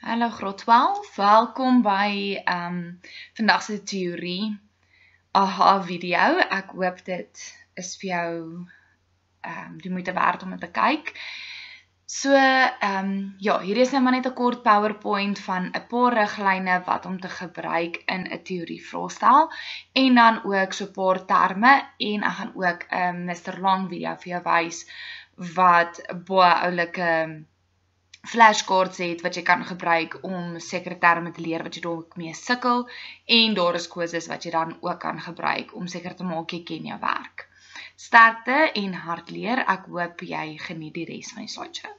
Hallo graad 12, welkom by vandag se teorie video. Ek hoop dit is vir jou die moeite werd om dit te kyk. So, ja, hier is nou maar net 'n kort PowerPoint van 'n paar riglyne wat om te gebruik in 'n teorie vraestel en dan ook so 'n paar terme en ek gaan ook 'n Mr. Long video vir jou wys wat baie oulike flashcards het wat jy kan gebruik om sekere terme te leer wat jy dalk mee sukkel en daar is quizzes wat jy dan ook kan gebruik om seker te maak jy ken jou werk. Sterkte en hard leer, ek hoop jy geniet die res van die slideshow.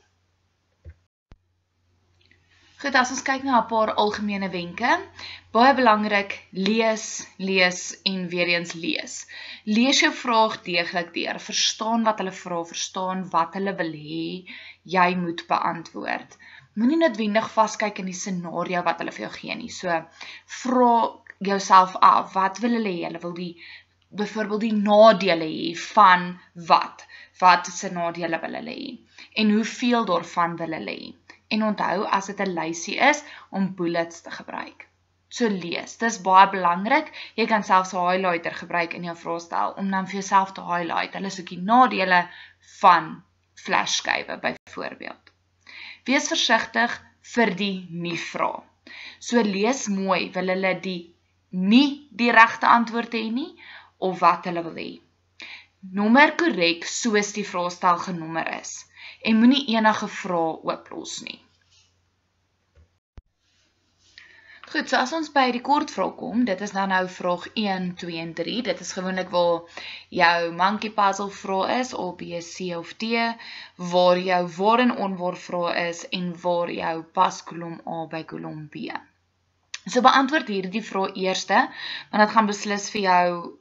Goed, as ons kyk na 'n paar algemene wenke, baie belangrik, lees en weer eens lees. Lees jou vraag deeglik deur, verstaan wat hulle vra, verstaan wat hulle wil hê jy moet beantwoord. Moenie noodwendig vaskyk in die scenario wat hulle vir jou gee nie. So, vra jouself af, wat wil hulle hê? Hulle wil byvoorbeeld die nadele hê van wat? Wat se nadele wil hulle hê? En hoeveel daarvan wil hulle hê? En onthou, as dit 'n lysie is, om bullets te gebruik. So lees, dis baie belangrik. Jy kan selfs 'n highlighter gebruik in jou vraestel, om dan vir jouself te highlight. Hulle soek die nadele van flashskywe, byvoorbeeld. Wees versigtig vir die nie-vrae. So lees mooi, wil hulle nie die regte antwoord hê nie, of wat hulle wil hê. Nommer korrek soos die vraestel genommer is. En moenie enige vrae ooplos nie. Goed, so as ons by die kortvrae kom, dit is dan nou vraag 1, 2 en 3. Dit is gewoonlik waar jou monkey puzzle vrae is, A, B, C of D, waar jou waar en onwaar vrae is en waar jou paskolom A by kolom B. So beantwoord hierdie vrae eerste, want dit gaan beslis vir jou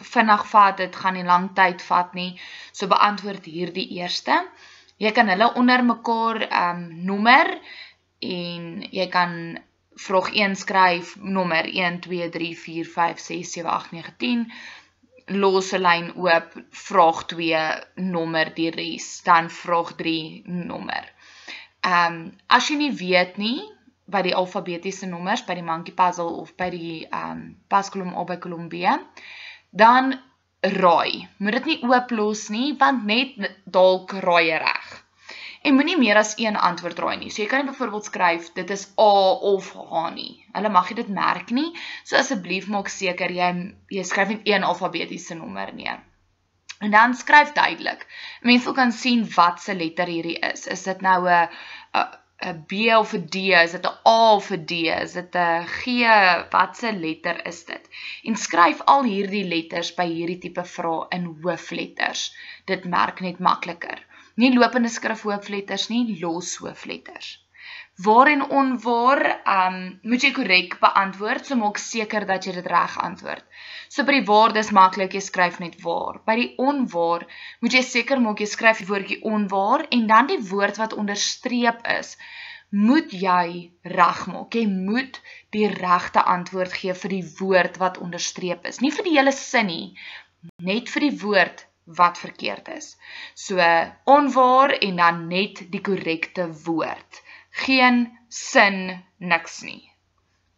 vinnig vat, dit gaan nie lang tyd vat nie. So beantwoord hierdie eerste. Jy kan hulle onder mekaar nommer en jy kan vraag 1 skryf, nommer 1, 2, 3, 4, 5, 6, 7, 8, 9, 10. Los 'n lyn oop, vraag 2 nommer die res, dan vraag 3 nommer. As jy nie weet nie, by die alfabetiese nommers, by die monkey puzzle of by die paskolom A by kolom B, dan raai. Moet dit nie ooplos nie, want net dalk raai jy reg. En moenie meer as een antwoord raai nie. So jy kan nie byvoorbeeld skryf, dit is A of H nie. Hulle mag jy dit merk nie. So asseblief maak seker, jy skryf net een alfabetiese nommer neer. En dan skryf duidelik. Mense kan sien wat se letter hierdie is. Is dit nou 'n B of 'n D, is dit 'n A of 'n D, is dit 'n G, wat se letter is dit? En skryf al hierdie letters by hierdie tipe vrae in hoofletters. Dit merk net makliker. Nie lopende skrif hoofletters nie, los hoofletters. Waar en onwaar moet jy korrek beantwoord, so maak seker dat jy dit reg antwoord. So by die waar, dis maklik, jy skryf net waar. By die onwaar, moet jy seker maak, jy skryf die woordjie onwaar, en dan die woord wat onderstreep is, moet jy reg maak. Jy moet die regte antwoord gee vir die woord wat onderstreep is. Nie vir die hele sin nie, net vir die woord wat verkeerd is. So, onwaar en dan net die korrekte woord. Geen sin, niks nie.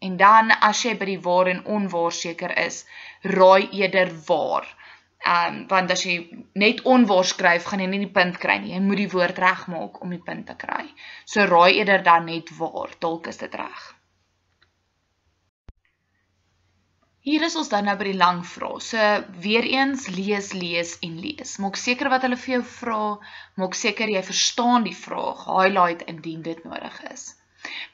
En dan, as jy by die waar en onwaar seker is, raai eerder waar. Want as jy net onwaar skryf, gaan jy nie die punt kry nie. Jy moet die woord reg maak om die punt te kry. So raai eerder dan net waar, dalk is dit reg. Hier is ons dan nou by die lang vrae. So weer eens lees en lees. Maak seker wat hulle vir jou vra, maak seker jy verstaan die vraag, highlight indien dit nodig is.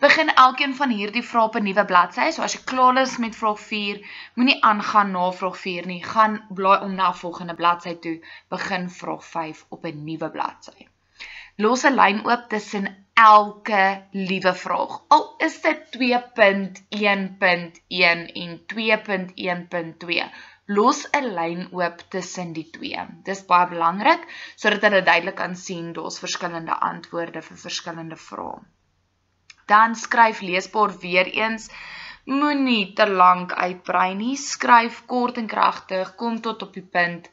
Begin elkeen van hierdie vrae op 'n nuwe bladsy. So as jy klaar is met vraag 4, moenie aangaan na vraag 4 nie. Gaan blaai om na volgende bladsy toe. Begin vraag 5 op 'n nuwe bladsy. Los 'n lyn oop tussen elke liewe vraag. Al is dit 2.1.1 en 2.1.2. Los 'n lyn oop tussen die twee. Dis baie belangrik, sodat hulle duidelik kan sien daar's verskillende antwoorde vir verskillende vrae. Dan skryf leesbaar weer eens. Moenie te lank uitbrei nie. Skryf kort en kragtig, kom tot op die punt.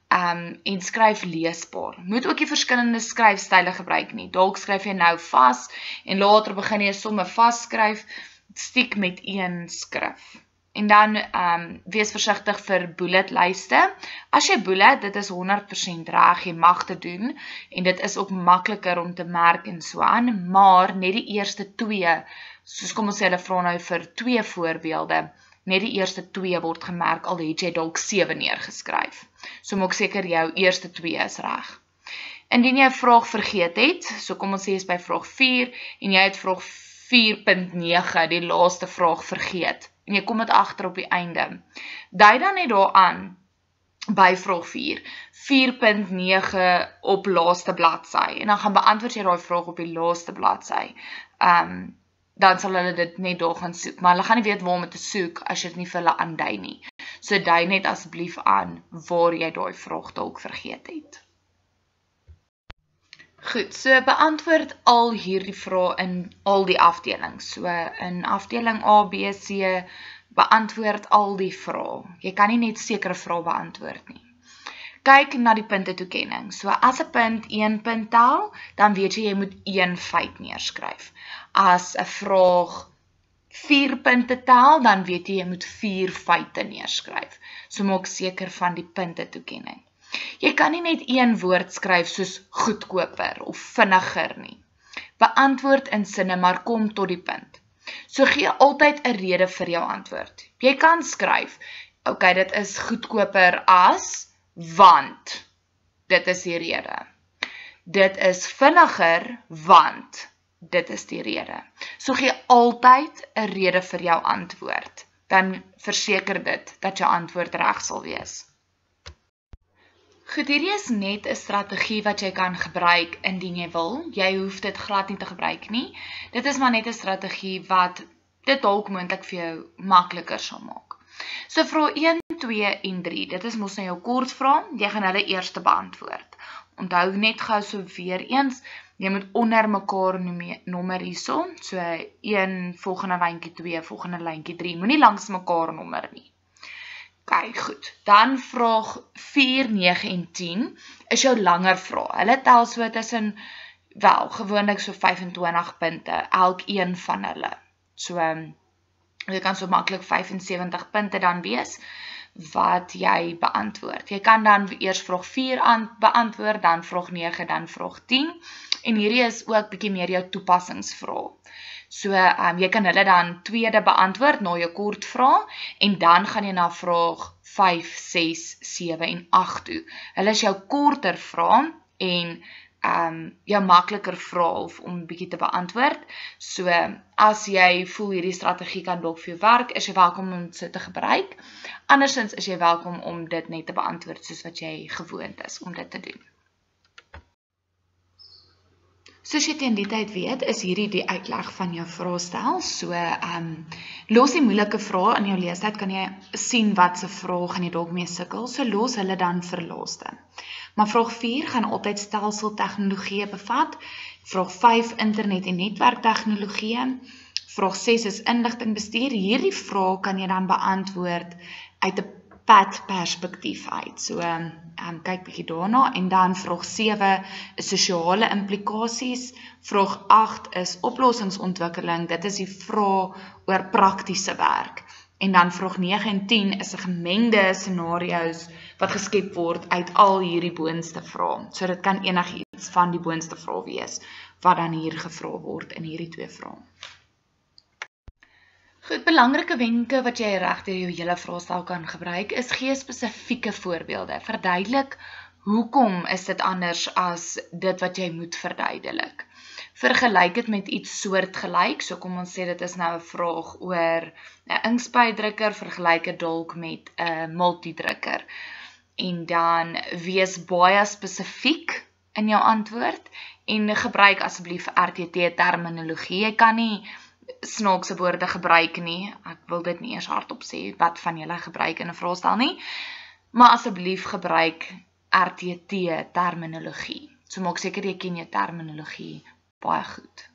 en skryf leesbaar. Moet ook die verskillende skryfstyle gebruik nie. Dalk skryf jy nou vas en later begin jy somme vasskryf, stiek met een skrif. En dan wees versigtig vir bulletlyste. As jy bullet, dit is 100% reg, jy mag dit doen en dit is ook makliker om te merk en so aan, maar net die eerste 2, soos kom ons sê, hulle vra nou vir 2 voorbeelde, net die eerste 2 word gemerk, al het jy dalk 7 neergeskryf. So maak seker jou eerste 2 is reg. Indien jy 'n vraag vergeet het, so kom ons sê is by vraag 4, en jy het vraag 4.9, die laaste vraag vergeet, en jy kom dit agter op die einde. Dui dan net daaraan, by vraag 4, 4.9 op laaste bladsy, en dan gaan beantwoord jy daai vraag op die laaste bladsy. Dan sal hulle dit net daar gaan soek, maar hulle gaan nie weet waar om te soek as jy dit nie vir hulle aandui nie. So dui net asseblief aan waar jy daai vraag dalk vergeet het. Goed, so beantwoord al hierdie vrae in al die afdelings. So in afdeling A, B, C, beantwoord al die vrae. Jy kan nie net sekere vrae beantwoord nie. Kyk na die puntetoekenning. So as 'n punt 1 punt tel, dan weet jy moet 1 feit neerskryf. As 'n vraag 4 punte tel, dan weet jy moet 4 feite neerskryf. So maak seker van die puntetoekenning. Jy kan nie net 1 woord skryf soos goedkoper of vinniger nie. Beantwoord in sinne, maar kom tot die punt. So gee altyd 'n rede vir jou antwoord. Jy kan skryf, okay, dit is goedkoper as, want, dit is die rede. Dit is vinniger, want, dit is die rede. So gee altyd 'n rede vir jou antwoord. Dan verseker dit dat jou antwoord reg sal wees. Goed, hierdie is net 'n strategie wat jy kan gebruik indien jy wil. Jy hoef dit glad nie te gebruik nie. Dit is maar net 'n strategie wat dit dalk moontlik vir jou makliker sal maak. So vrae 1, 2 en 3, dit is mos nou jou kortvrae, jy gaan hulle eers beantwoord. Onthou net gou so weer eens, jy moet onder mekaar nommer hierso, so 1, volgende lyntjie 2, volgende lyntjie 3, moenie langs mekaar nommer nie. Okay, goed. Dan vraag 4, 9 en 10 is jou langer vrae. Hulle tel so tussen, wel, gewoonlik so 25 punte, elkeen van hulle. So, jy kan so maklik 75 punte dan wees, wat jy beantwoord. Jy kan dan eers vraag 4 beantwoord, dan vraag 9, dan vraag 10, en hierdie is ook bietjie meer jou toepassingsvrae. So, jy kan hulle dan tweede beantwoord na jou kortvrae, en dan gaan jy na vraag 5, 6, 7 en 8 toe. Hulle is jou korter vrae, en jou makliker vrae om bietjie te beantwoord. So, as jy voel hierdie strategie kan dalk vir jou werk, is jy welkom om dit te gebruik. Andersins is jy welkom om dit net te beantwoord, soos wat jy gewoond is om dit te doen. Soos jy teen die tyd weet, is hierdie die uitleg van jou vraestel. So, los die moeilike vrae in jou leestyd, kan jy sien wat se vraag gaan jy dalk mee sukkel, so los hulle dan vir laaste. Maar vraag 4 gaan altyd stelseltegnologie bevat, vraag 5 internet en netwerktegnologie, vraag 6 is inligtingbestuur. Hierdie vraag kan jy dan beantwoord uit 'n padperspektief uit. So, kyk bietjie daarna, en dan vraag 7 is sosiale implikasies, vraag 8 is oplossingsontwikkeling, dit is die vraag oor praktiese werk, en dan vraag 9 en 10 is 'n gemengde scenario's wat geskep word uit al hierdie boonste vrae. So dit kan enigiets van die boonste vrae wees, wat dan hier gevra word in hierdie 2 vrae. Goed, belangrike wenke wat jy reg deur jou hele vraestel kan gebruik, is gee spesifieke voorbeelde. Verduidelik, hoekom is dit anders as dit wat jy moet verduidelik. Vergelyk dit met iets soortgelyk, so kom ons sê dit is nou 'n vraag oor 'n inkspuitdrukker, vergelyk dit dalk met 'n multidrukker. En dan wees baie spesifiek in jou antwoord, en gebruik asseblief RTT terminologie. Jy kan nie snaakse woorde gebruik nie, ek wil dit nie eers hardop sê, wat van julle gebruik in 'n vraestel nie, maar asseblief gebruik RTT terminologie. So maak seker jy ken jou terminologie baie goed.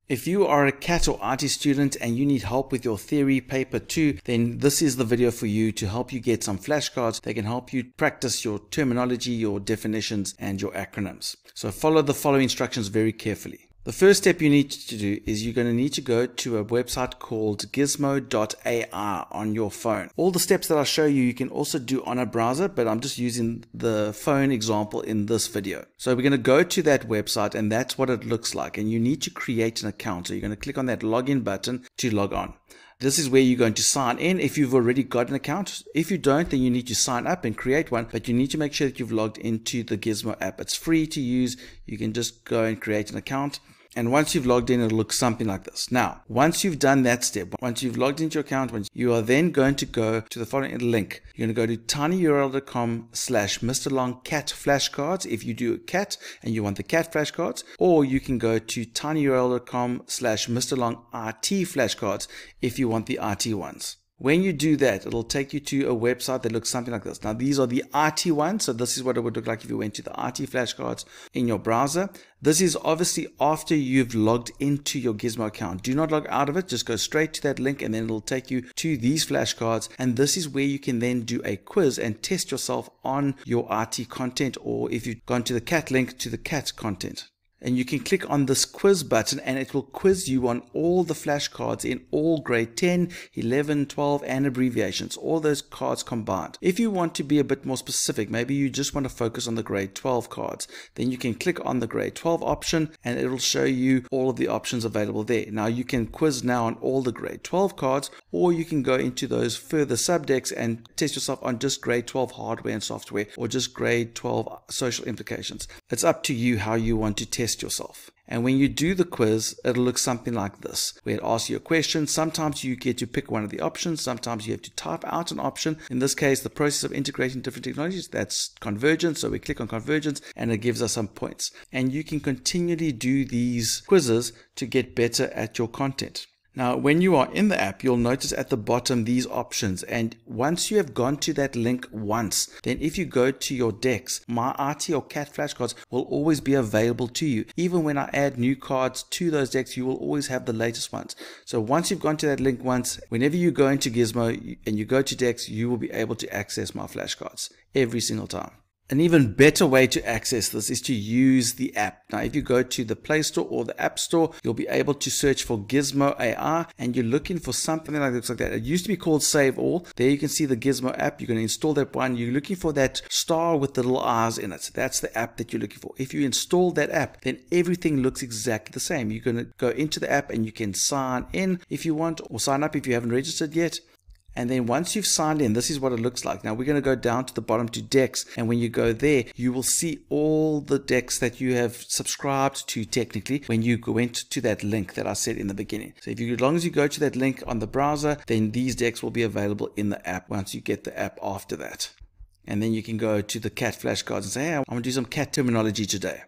If you are a CAT or RT student and you need help with your theory paper too, then this is the video for you to help you get some flashcards that can help you practice your terminology, your definitions, and your acronyms. So follow the following instructions very carefully. The first step you need to do is you're going to need to go to a website called gizmo.ai on your phone. All the steps that I show you, you can also do on a browser, but I'm just using the phone example in this video. So we're going to go to that website and that's what it looks like. And you need to create an account. So you're going to click on that login button to log on. This is where you're going to sign in if you've already got an account. If you don't, then you need to sign up and create one, but you need to make sure that you've logged into the Gizmo app. It's free to use. You can just go and create an account. And once you've logged in, it'll look something like this. Now, once you've done that step, once you've logged into your account, you are then going to go to the following link. You're going to go to tinyurl.com/MrLongCat flashcards if you do a cat and you want the cat flashcards, or you can go to tinyurl.com/MrLongRT flashcards if you want the RT ones. When you do that, it'll take you to a website that looks something like this. Now, these are the RT ones, so this is what it would look like if you went to the RT flashcards in your browser. This is obviously after you've logged into your Gizmo account. Do not log out of it, just go straight to that link and then it'll take you to these flashcards. And this is where you can then do a quiz and test yourself on your RT content, or if you've gone to the cat link, to the cat content. And you can click on this quiz button and it will quiz you on all the flashcards in all grade 10, 11, 12 and abbreviations, all those cards combined. If you want to be a bit more specific, maybe you just want to focus on the grade 12 cards, then you can click on the grade 12 option and it'll show you all of the options available there. Now you can quiz now on all the grade 12 cards, or you can go into those further subdecks and test yourself on just grade 12 hardware and software, or just grade 12 social implications. It's up to you how you want to test yourself. And when you do the quiz, it'll look something like this, where it asks you a question. Sometimes you get to pick one of the options. Sometimes you have to type out an option. In this case, the process of integrating different technologies, that's convergence. So we click on convergence and it gives us some points. And you can continually do these quizzes to get better at your content. Now, when you are in the app, you'll notice at the bottom these options. And once you have gone to that link once, then if you go to your decks, my RT or cat flashcards will always be available to you. Even when I add new cards to those decks, you will always have the latest ones. So once you've gone to that link once, whenever you go into Gizmo and you go to decks, you will be able to access my flashcards every single time. An even better way to access this is to use the app. Now, if you go to the Play Store or the App Store, you'll be able to search for Gizmo AI and you're looking for something that looks like that. It used to be called Save All. There you can see the Gizmo app. You're going to install that one. You're looking for that star with the little eyes in it. That's the app that you're looking for. If you install that app, then everything looks exactly the same. You're going to go into the app and you can sign in if you want, or sign up if you haven't registered yet. And then once you've signed in, this is what it looks like. Now we're going to go down to the bottom to decks. And when you go there, you will see all the decks that you have subscribed to technically when you went to that link that I said in the beginning. So if you, as long as you go to that link on the browser, then these decks will be available in the app once you get the app after that. And then you can go to the cat flashcards and say, hey, I want to do some cat terminology today.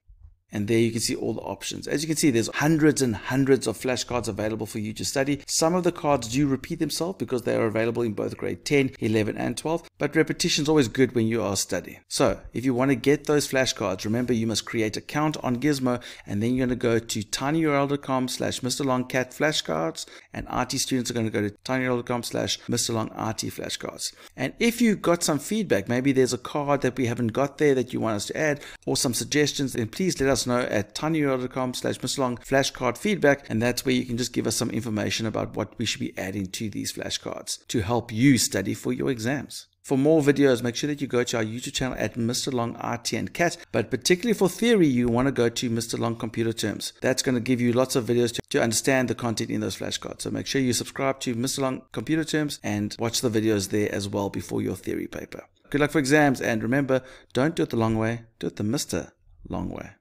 And there you can see all the options. As you can see, there's hundreds and hundreds of flashcards available for you to study. Some of the cards do repeat themselves because they are available in both grade 10, 11 and 12. But repetition is always good when you are studying. So if you want to get those flashcards, remember you must create an account on Gizmo, and then you're going to go to tinyurl.com/MrLongCat flashcards, and RT students are going to go to tinyurl.com/MrLongRT flashcards. And if you've got some feedback, maybe there's a card that we haven't got there that you want us to add, or some suggestions, then please let us know at tinyurl.com/MrLongFlashcard feedback, and that's where you can just give us some information about what we should be adding to these flashcards to help you study for your exams. For more videos, make sure that you go to our YouTube channel at Mr. Long RT and Cat, but particularly for theory, you want to go to Mr. Long Computer Terms. That's going to give you lots of videos to understand the content in those flashcards. So make sure you subscribe to Mr. Long Computer Terms and watch the videos there as well before your theory paper. Good luck for exams, and remember, don't do it the long way, do it the Mr. Long way.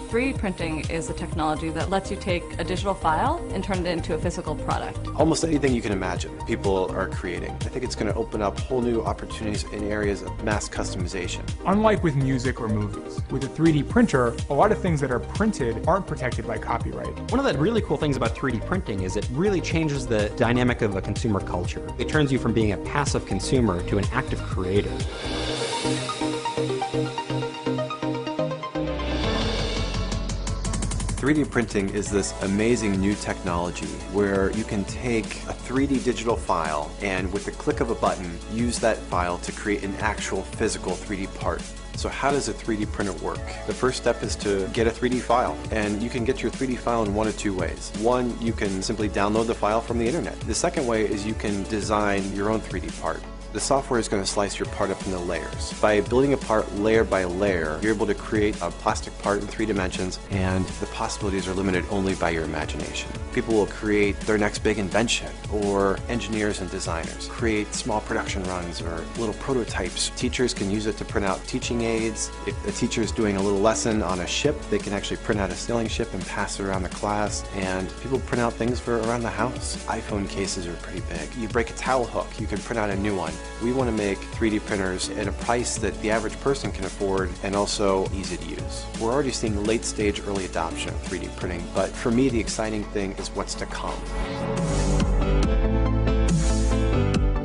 3D printing is a technology that lets you take a digital file and turn it into a physical product. Almost anything you can imagine, people are creating. I think it's going to open up whole new opportunities in areas of mass customization. Unlike with music or movies, with a 3D printer, a lot of things that are printed aren't protected by copyright. One of the really cool things about 3D printing is it really changes the dynamic of a consumer culture. It turns you from being a passive consumer to an active creator. 3D printing is this amazing new technology where you can take a 3D digital file and with the click of a button use that file to create an actual physical 3D part. So how does a 3D printer work? The first step is to get a 3D file, and you can get your 3D file in one of two ways. One, you can simply download the file from the internet. The second way is you can design your own 3D part. The software is going to slice your part up into layers. By building a part layer by layer, you're able to create a plastic part in 3 dimensions, and the possibilities are limited only by your imagination. People will create their next big invention, or engineers and designers create small production runs or little prototypes. Teachers can use it to print out teaching aids. If a teacher is doing a little lesson on a ship, they can actually print out a sailing ship and pass it around the class, and people print out things for around the house. iPhone cases are pretty big. You break a towel hook, you can print out a new one. We want to make 3D printers at a price that the average person can afford and also easy to use. We're already seeing late stage early adoption of 3D printing, but for me the exciting thing is what's to come.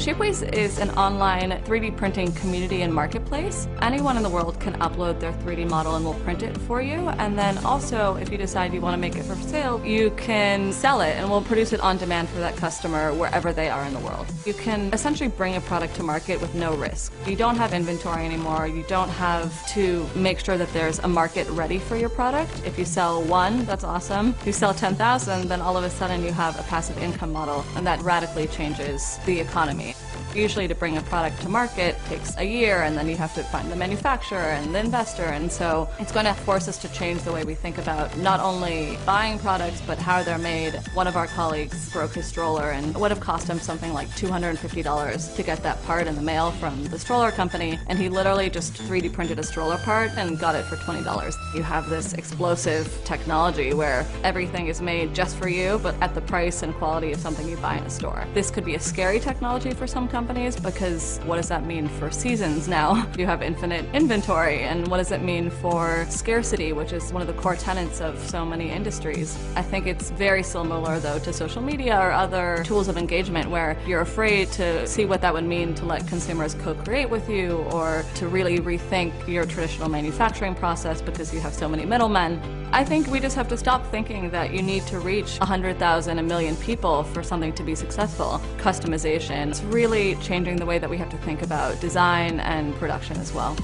Shapeways is an online 3D printing community and marketplace. Anyone in the world can upload their 3D model and we'll print it for you. And then also, if you decide you want to make it for sale, you can sell it and we'll produce it on demand for that customer wherever they are in the world. You can essentially bring a product to market with no risk. You don't have inventory anymore. You don't have to make sure that there's a market ready for your product. If you sell one, that's awesome. If you sell 10,000, then all of a sudden you have a passive income model, and that radically changes the economy. Usually to bring a product to market takes a year, and then you have to find the manufacturer and the investor, and so it's going to force us to change the way we think about not only buying products but how they're made. One of our colleagues broke his stroller and it would have cost him something like $250 to get that part in the mail from the stroller company, and he literally just 3D printed a stroller part and got it for $20. You have this explosive technology where everything is made just for you but at the price and quality of something you buy in a store. This could be a scary technology for some companies, because what does that mean for seasons now? You have infinite inventory, and what does it mean for scarcity, which is one of the core tenets of so many industries? I think it's very similar though to social media or other tools of engagement where you're afraid to see what that would mean to let consumers co-create with you or to really rethink your traditional manufacturing process because you have so many middlemen. I think we just have to stop thinking that you need to reach 100,000, 1 million people for something to be successful. Customization is really changing the way that we have to think about design and production as well.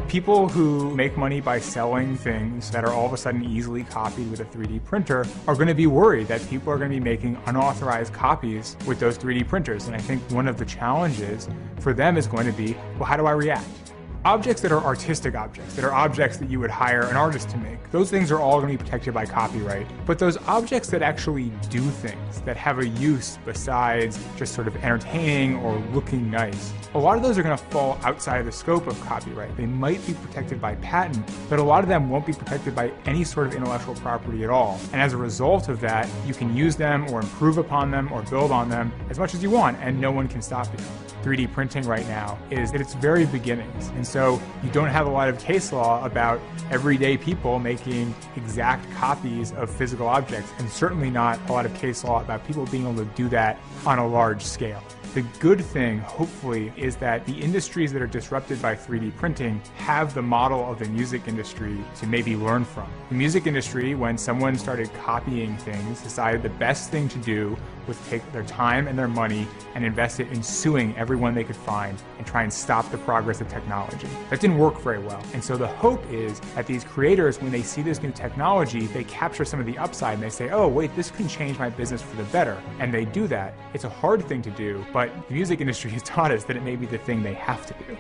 People who make money by selling things that are all of a sudden easily copied with a 3D printer are going to be worried that people are going to be making unauthorized copies with those 3D printers. And I think one of the challenges for them is going to be, well, how do I react? Objects that are artistic objects, that are objects that you would hire an artist to make, those things are all going to be protected by copyright. But those objects that actually do things, that have a use besides just sort of entertaining or looking nice, a lot of those are going to fall outside of the scope of copyright. They might be protected by patent, but a lot of them won't be protected by any sort of intellectual property at all. And as a result of that, you can use them or improve upon them or build on them as much as you want, and no one can stop you. 3D printing right now is at its very beginnings. And so you don't have a lot of case law about everyday people making exact copies of physical objects, and certainly not a lot of case law about people being able to do that on a large scale. The good thing, hopefully, is that the industries that are disrupted by 3D printing have the model of the music industry to maybe learn from. The music industry, when someone started copying things, decided the best thing to do was take their time and their money and invest it in suing everyone they could find and try and stop the progress of technology. That didn't work very well. And so the hope is that these creators, when they see this new technology, they capture some of the upside and they say, oh, wait, this can change my business for the better. And they do that. It's a hard thing to do, but the music industry has taught us that it may be the thing they have to do.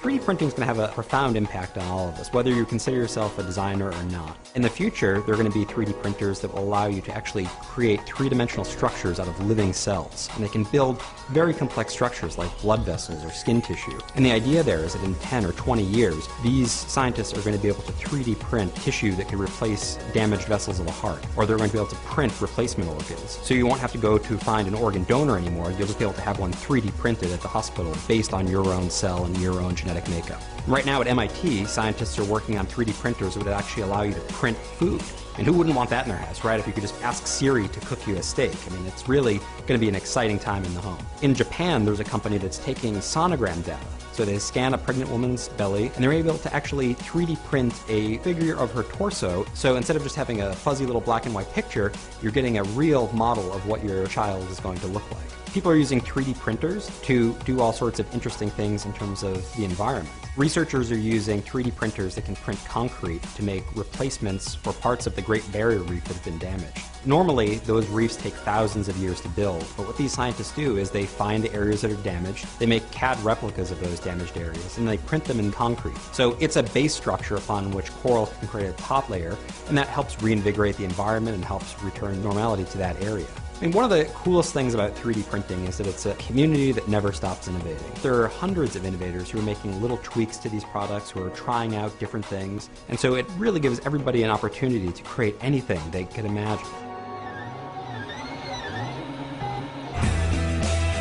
3D printing is going to have a profound impact on all of us, whether you consider yourself a designer or not. In the future, there are going to be 3D printers that will allow you to actually create three-dimensional structures out of living cells. And they can build very complex structures like blood vessels or skin tissue. And the idea there is that in 10 or 20 years, these scientists are going to be able to 3D print tissue that can replace damaged vessels of the heart, or they're going to be able to print replacement organs. So you won't have to go to find an organ donor anymore. You'll just be able to have one 3D printed at the hospital based on your own cell and your own genetic genetic makeup. Right now at MIT, scientists are working on 3D printers that would actually allow you to print food. And who wouldn't want that in their house, right? If you could just ask Siri to cook you a steak. I mean, it's really going to be an exciting time in the home. In Japan, there's a company that's taking sonogram data. So they scan a pregnant woman's belly, and they're able to actually 3D print a figure of her torso. So instead of just having a fuzzy little black and white picture, you're getting a real model of what your child is going to look like. People are using 3D printers to do all sorts of interesting things in terms of the environment. Researchers are using 3D printers that can print concrete to make replacements for parts of the Great Barrier Reef that have been damaged. Normally, those reefs take thousands of years to build, but what these scientists do is they find the areas that are damaged, they make CAD replicas of those damaged areas, and they print them in concrete. So it's a base structure upon which coral can create a top layer, and that helps reinvigorate the environment and helps return normality to that area. I mean, one of the coolest things about 3D printing is that it's a community that never stops innovating. There are hundreds of innovators who are making little tweaks to these products, who are trying out different things, and so it really gives everybody an opportunity to create anything they could imagine.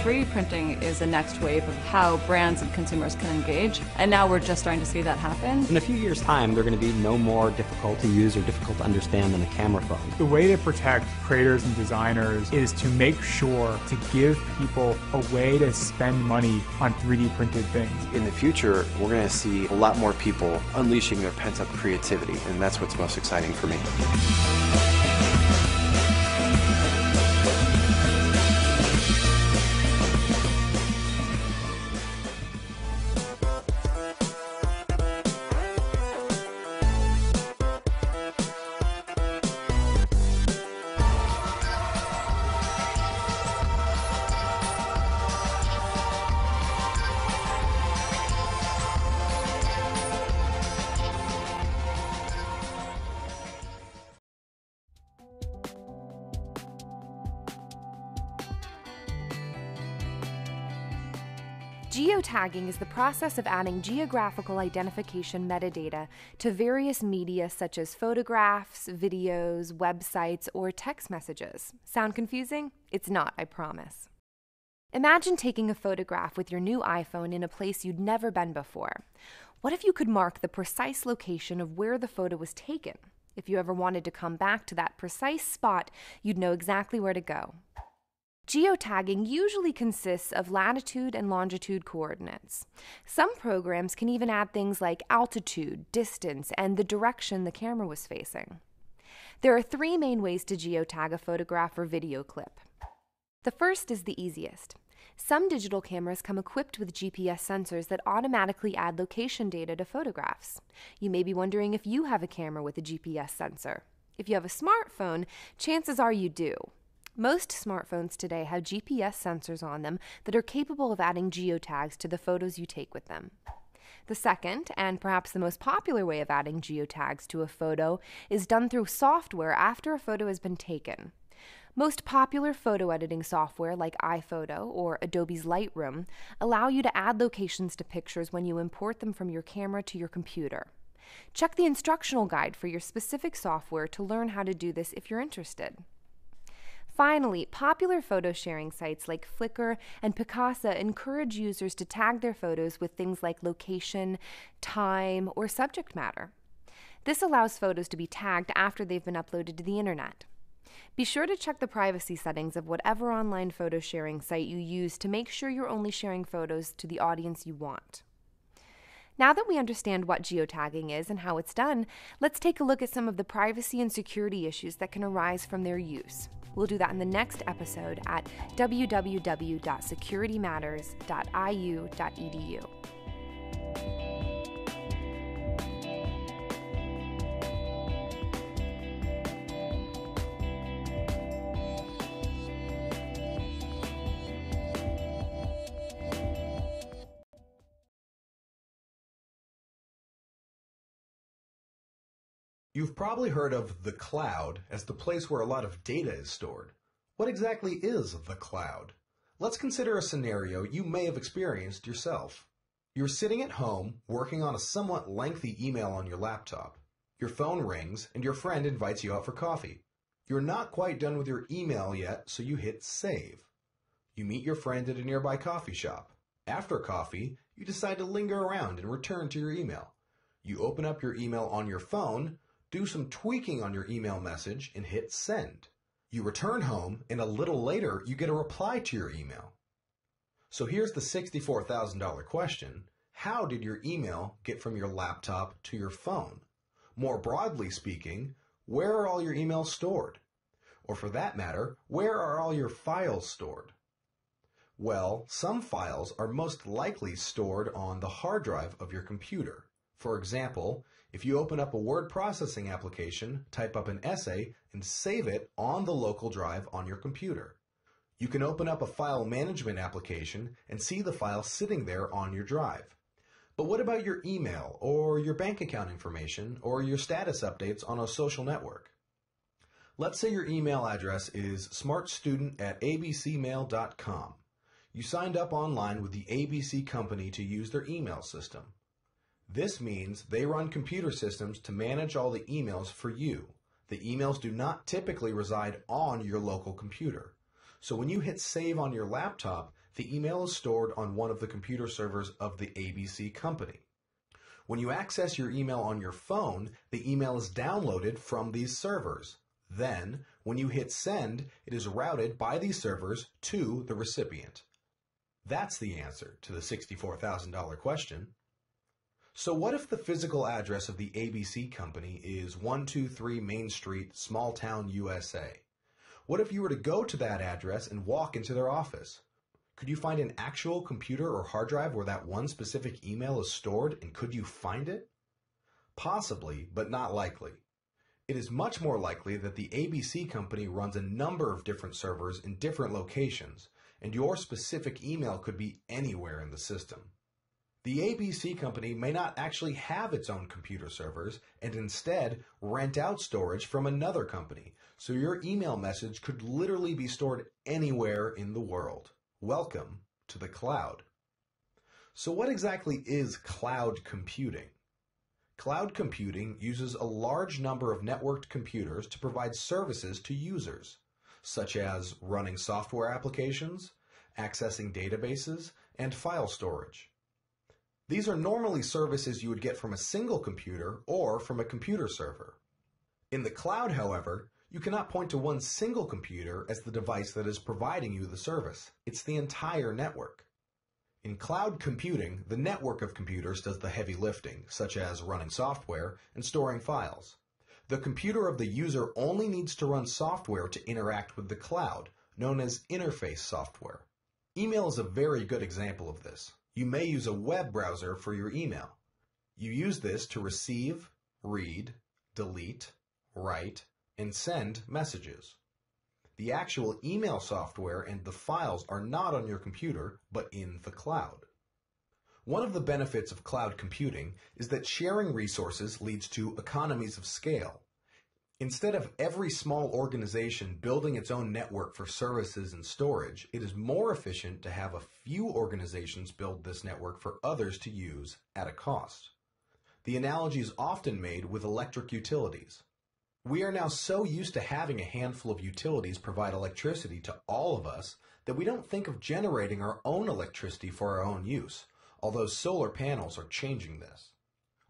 3D printing is the next wave of how brands and consumers can engage, and now we're just starting to see that happen. In a few years' time, they're going to be no more difficult to use or difficult to understand than a camera phone. The way to protect creators and designers is to make sure to give people a way to spend money on 3D printed things. In the future, we're going to see a lot more people unleashing their pent-up creativity, and that's what's most exciting for me. Geotagging is the process of adding geographical identification metadata to various media such as photographs, videos, websites, or text messages. Sound confusing? It's not, I promise. Imagine taking a photograph with your new iPhone in a place you'd never been before. What if you could mark the precise location of where the photo was taken? If you ever wanted to come back to that precise spot, you'd know exactly where to go. Geotagging usually consists of latitude and longitude coordinates. Some programs can even add things like altitude, distance, and the direction the camera was facing. There are three main ways to geotag a photograph or video clip. The first is the easiest. Some digital cameras come equipped with GPS sensors that automatically add location data to photographs. You may be wondering if you have a camera with a GPS sensor. If you have a smartphone, chances are you do. Most smartphones today have GPS sensors on them that are capable of adding geotags to the photos you take with them. The second, and perhaps the most popular way of adding geotags to a photo, is done through software after a photo has been taken. Most popular photo editing software like iPhoto or Adobe's Lightroom allow you to add locations to pictures when you import them from your camera to your computer. Check the instructional guide for your specific software to learn how to do this if you're interested. Finally, popular photo sharing sites like Flickr and Picasa encourage users to tag their photos with things like location, time, or subject matter. This allows photos to be tagged after they've been uploaded to the internet. Be sure to check the privacy settings of whatever online photo sharing site you use to make sure you're only sharing photos to the audience you want. Now that we understand what geotagging is and how it's done, let's take a look at some of the privacy and security issues that can arise from their use. We'll do that in the next episode at www.securitymatters.iu.edu. You've probably heard of the cloud as the place where a lot of data is stored. What exactly is the cloud? Let's consider a scenario you may have experienced yourself. You're sitting at home working on a somewhat lengthy email on your laptop. Your phone rings and your friend invites you out for coffee. You're not quite done with your email yet, so you hit save. You meet your friend at a nearby coffee shop. After coffee, you decide to linger around and return to your email. You open up your email on your phone, do some tweaking on your email message, and hit send. You return home, and a little later, you get a reply to your email. So here's the $64,000 question. How did your email get from your laptop to your phone? More broadly speaking, where are all your emails stored? Or for that matter, where are all your files stored? Well, some files are most likely stored on the hard drive of your computer. For example, if you open up a word processing application, type up an essay, and save it on the local drive on your computer. You can open up a file management application and see the file sitting there on your drive. But what about your email, or your bank account information, or your status updates on a social network? Let's say your email address is smartstudent@abcmail.com. You signed up online with the ABC company to use their email system. This means they run computer systems to manage all the emails for you. The emails do not typically reside on your local computer. So when you hit save on your laptop, the email is stored on one of the computer servers of the ABC company. When you access your email on your phone, the email is downloaded from these servers. Then, when you hit send, it is routed by these servers to the recipient. That's the answer to the $64,000 question. So what if the physical address of the ABC company is 123 Main Street, small town, USA? What if you were to go to that address and walk into their office? Could you find an actual computer or hard drive where that one specific email is stored, and could you find it? Possibly, but not likely. It is much more likely that the ABC company runs a number of different servers in different locations, and your specific email could be anywhere in the system. The ABC company may not actually have its own computer servers and instead rent out storage from another company, so your email message could literally be stored anywhere in the world. Welcome to the cloud. So what exactly is cloud computing? Cloud computing uses a large number of networked computers to provide services to users, such as running software applications, accessing databases, and file storage. These are normally services you would get from a single computer or from a computer server. In the cloud, however, you cannot point to one single computer as the device that is providing you the service. It's the entire network. In cloud computing, the network of computers does the heavy lifting, such as running software and storing files. The computer of the user only needs to run software to interact with the cloud, known as interface software. Email is a very good example of this. You may use a web browser for your email. You use this to receive, read, delete, write, and send messages. The actual email software and the files are not on your computer, but in the cloud. One of the benefits of cloud computing is that sharing resources leads to economies of scale. Instead of every small organization building its own network for services and storage, it is more efficient to have a few organizations build this network for others to use at a cost. The analogy is often made with electric utilities. We are now so used to having a handful of utilities provide electricity to all of us that we don't think of generating our own electricity for our own use, although solar panels are changing this.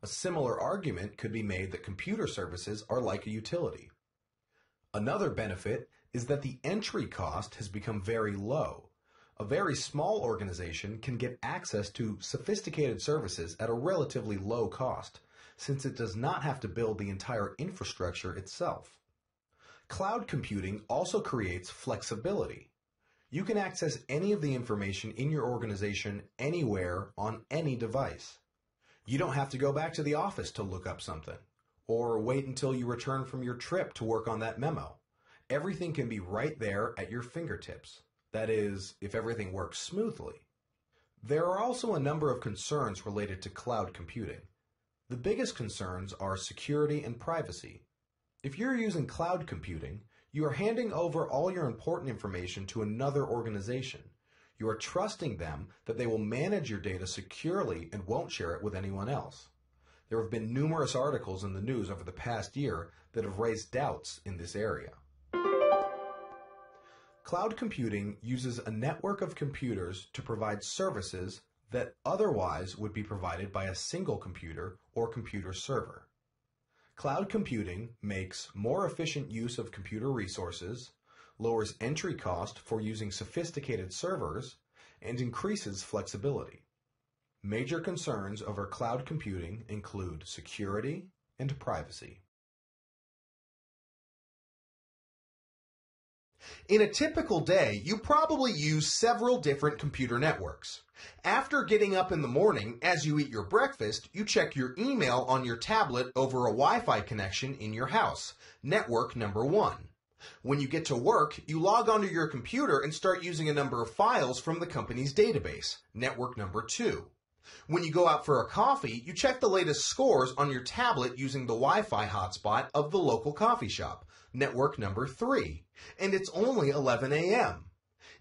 A similar argument could be made that computer services are like a utility. Another benefit is that the entry cost has become very low. A very small organization can get access to sophisticated services at a relatively low cost, since it does not have to build the entire infrastructure itself. Cloud computing also creates flexibility. You can access any of the information in your organization anywhere on any device. You don't have to go back to the office to look up something, or wait until you return from your trip to work on that memo. Everything can be right there at your fingertips. That is, if everything works smoothly. There are also a number of concerns related to cloud computing. The biggest concerns are security and privacy. If you're using cloud computing, you are handing over all your important information to another organization. You are trusting them that they will manage your data securely and won't share it with anyone else. There have been numerous articles in the news over the past year that have raised doubts in this area. Cloud computing uses a network of computers to provide services that otherwise would be provided by a single computer or computer server. Cloud computing makes more efficient use of computer resources, lowers entry cost for using sophisticated servers, and increases flexibility. Major concerns over cloud computing include security and privacy. In a typical day, you probably use several different computer networks. After getting up in the morning, as you eat your breakfast, you check your email on your tablet over a Wi-Fi connection in your house, network number 1. When you get to work, you log onto your computer and start using a number of files from the company's database, network number 2. When you go out for a coffee, you check the latest scores on your tablet using the Wi-Fi hotspot of the local coffee shop, network number 3, and it's only 11 a.m.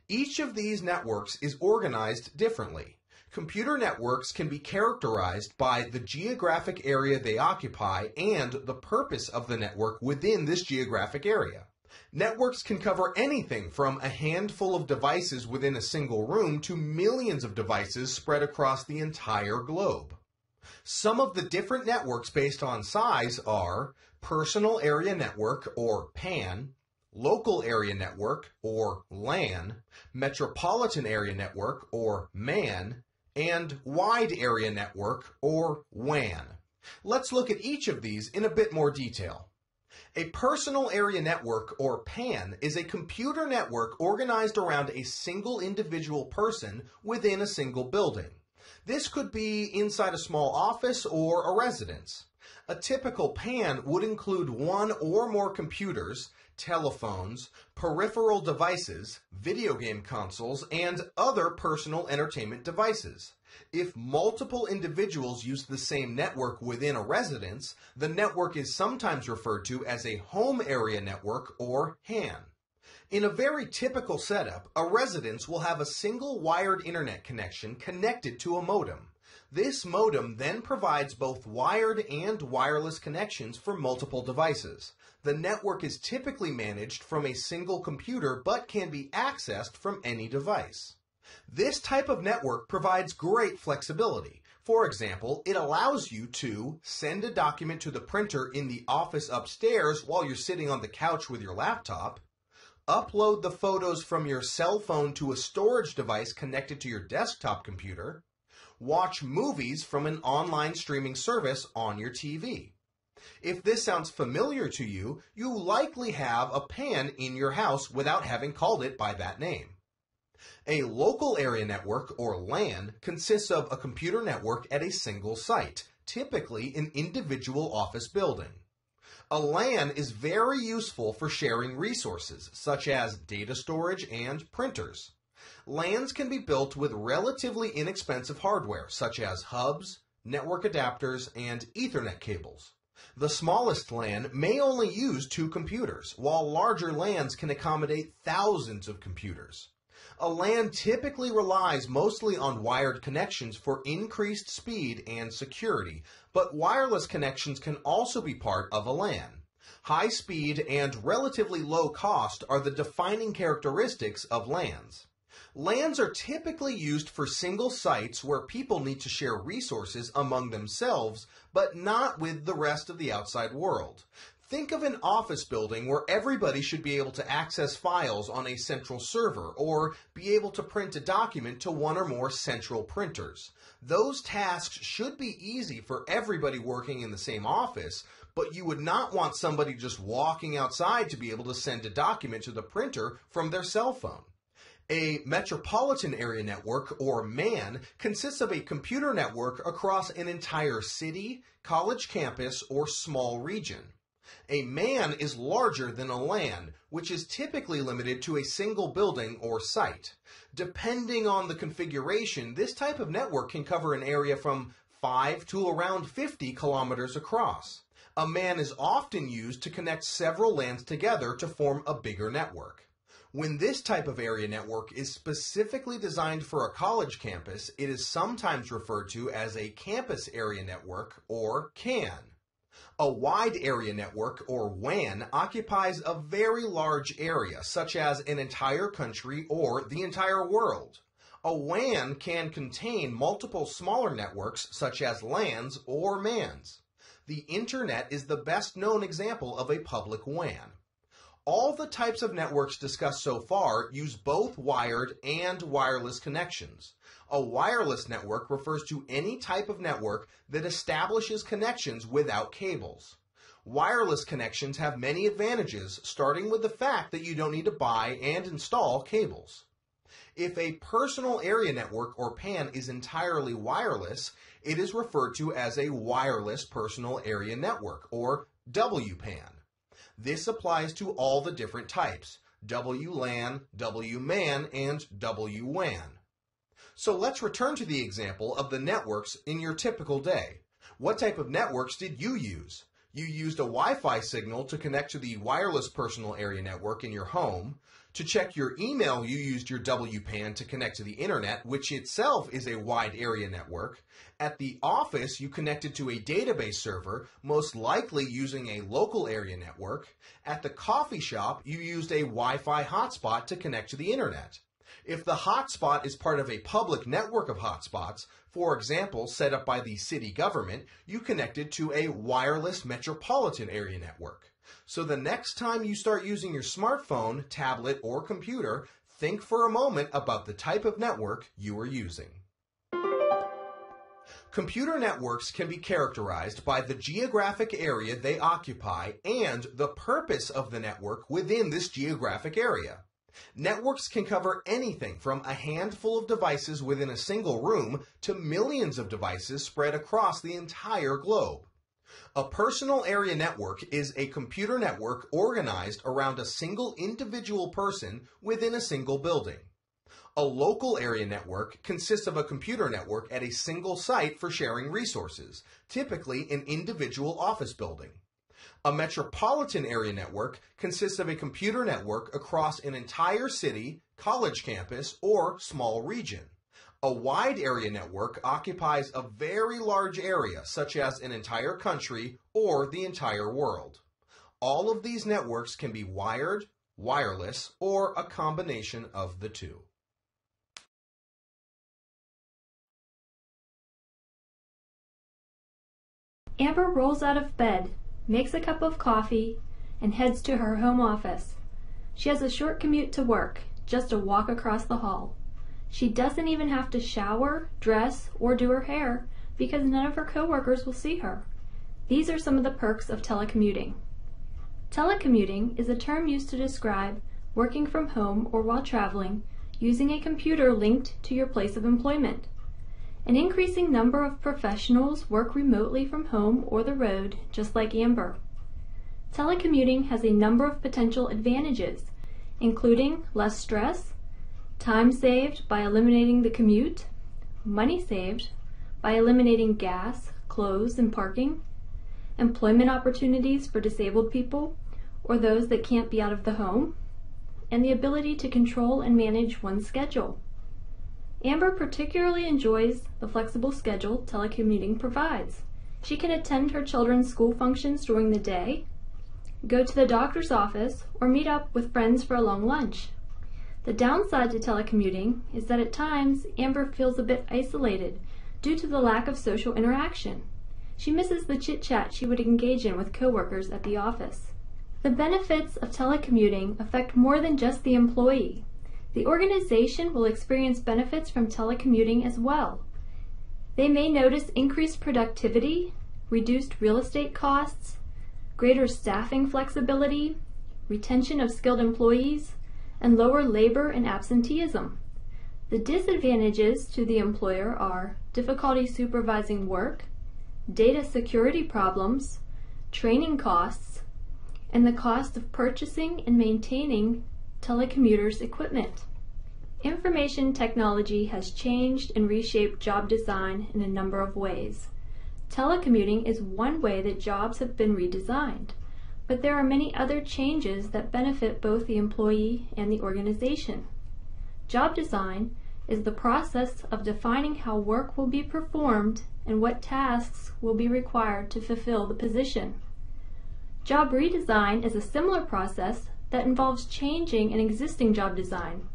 Each of these networks is organized differently. Computer networks can be characterized by the geographic area they occupy and the purpose of the network within this geographic area. Networks can cover anything from a handful of devices within a single room to millions of devices spread across the entire globe. Some of the different networks based on size are Personal Area Network, or PAN, Local Area Network, or LAN, Metropolitan Area Network, or MAN, and Wide Area Network, or WAN. Let's look at each of these in a bit more detail. A Personal Area Network, or PAN, is a computer network organized around a single individual person within a single building. This could be inside a small office or a residence. A typical PAN would include one or more computers, telephones, peripheral devices, video game consoles, and other personal entertainment devices. If multiple individuals use the same network within a residence, the network is sometimes referred to as a Home Area Network, or HAN. In a very typical setup, a residence will have a single wired internet connection connected to a modem. This modem then provides both wired and wireless connections for multiple devices. The network is typically managed from a single computer but can be accessed from any device. This type of network provides great flexibility. For example, it allows you to send a document to the printer in the office upstairs while you're sitting on the couch with your laptop, upload the photos from your cell phone to a storage device connected to your desktop computer, watch movies from an online streaming service on your TV. If this sounds familiar to you, you likely have a PAN in your house without having called it by that name. A local area network, or LAN, consists of a computer network at a single site, typically an individual office building. A LAN is very useful for sharing resources, such as data storage and printers. LANs can be built with relatively inexpensive hardware, such as hubs, network adapters, and Ethernet cables. The smallest LAN may only use 2 computers, while larger LANs can accommodate thousands of computers. A LAN typically relies mostly on wired connections for increased speed and security, but wireless connections can also be part of a LAN. High speed and relatively low cost are the defining characteristics of LANs. LANs are typically used for single sites where people need to share resources among themselves, but not with the rest of the outside world. Think of an office building where everybody should be able to access files on a central server or be able to print a document to one or more central printers. Those tasks should be easy for everybody working in the same office, but you would not want somebody just walking outside to be able to send a document to the printer from their cell phone. A metropolitan area network, or MAN, consists of a computer network across an entire city, college campus, or small region. A MAN is larger than a LAN, which is typically limited to a single building or site. Depending on the configuration, this type of network can cover an area from 5 to around 50 kilometers across. A MAN is often used to connect several LANs together to form a bigger network. When this type of area network is specifically designed for a college campus, it is sometimes referred to as a campus area network, or CAN. A wide area network, or WAN, occupies a very large area, such as an entire country or the entire world. A WAN can contain multiple smaller networks such as LANs or MANs. The Internet is the best known example of a public WAN. All the types of networks discussed so far use both wired and wireless connections. A wireless network refers to any type of network that establishes connections without cables. Wireless connections have many advantages, starting with the fact that you don't need to buy and install cables. If a personal area network or PAN is entirely wireless, it is referred to as a wireless personal area network, or WPAN. This applies to all the different types: WLAN, WMAN, and WWAN. So let's return to the example of the networks in your typical day. What type of networks did you use? You used a Wi-Fi signal to connect to the wireless personal area network in your home. To check your email, you used your WPAN to connect to the Internet, which itself is a wide area network. At the office, you connected to a database server, most likely using a local area network. At the coffee shop, you used a Wi-Fi hotspot to connect to the Internet. If the hotspot is part of a public network of hotspots, for example, set up by the city government, you connected to a wireless metropolitan area network. So the next time you start using your smartphone, tablet, or computer, think for a moment about the type of network you are using. Computer networks can be characterized by the geographic area they occupy and the purpose of the network within this geographic area. Networks can cover anything from a handful of devices within a single room to millions of devices spread across the entire globe. A personal area network is a computer network organized around a single individual person within a single building. A local area network consists of a computer network at a single site for sharing resources, typically an individual office building. A metropolitan area network consists of a computer network across an entire city, college campus, or small region. A wide area network occupies a very large area, such as an entire country or the entire world. All of these networks can be wired, wireless, or a combination of the two. Amber rolls out of bed, makes a cup of coffee, and heads to her home office. She has a short commute to work, just a walk across the hall. She doesn't even have to shower, dress, or do her hair because none of her coworkers will see her. These are some of the perks of telecommuting. Telecommuting is a term used to describe working from home or while traveling using a computer linked to your place of employment. An increasing number of professionals work remotely from home or the road, just like Amber. Telecommuting has a number of potential advantages, including less stress, time saved by eliminating the commute, money saved by eliminating gas, clothes, and parking, employment opportunities for disabled people or those that can't be out of the home, and the ability to control and manage one's schedule. Amber particularly enjoys the flexible schedule telecommuting provides. She can attend her children's school functions during the day, go to the doctor's office, or meet up with friends for a long lunch. The downside to telecommuting is that at times Amber feels a bit isolated due to the lack of social interaction. She misses the chit-chat she would engage in with coworkers at the office. The benefits of telecommuting affect more than just the employee. The organization will experience benefits from telecommuting as well. They may notice increased productivity, reduced real estate costs, greater staffing flexibility, retention of skilled employees, and lower labor and absenteeism. The disadvantages to the employer are difficulty supervising work, data security problems, training costs, and the cost of purchasing and maintaining telecommuters' equipment. Information technology has changed and reshaped job design in a number of ways. Telecommuting is one way that jobs have been redesigned, but there are many other changes that benefit both the employee and the organization. Job design is the process of defining how work will be performed and what tasks will be required to fulfill the position. Job redesign is a similar process that involves changing an existing job design.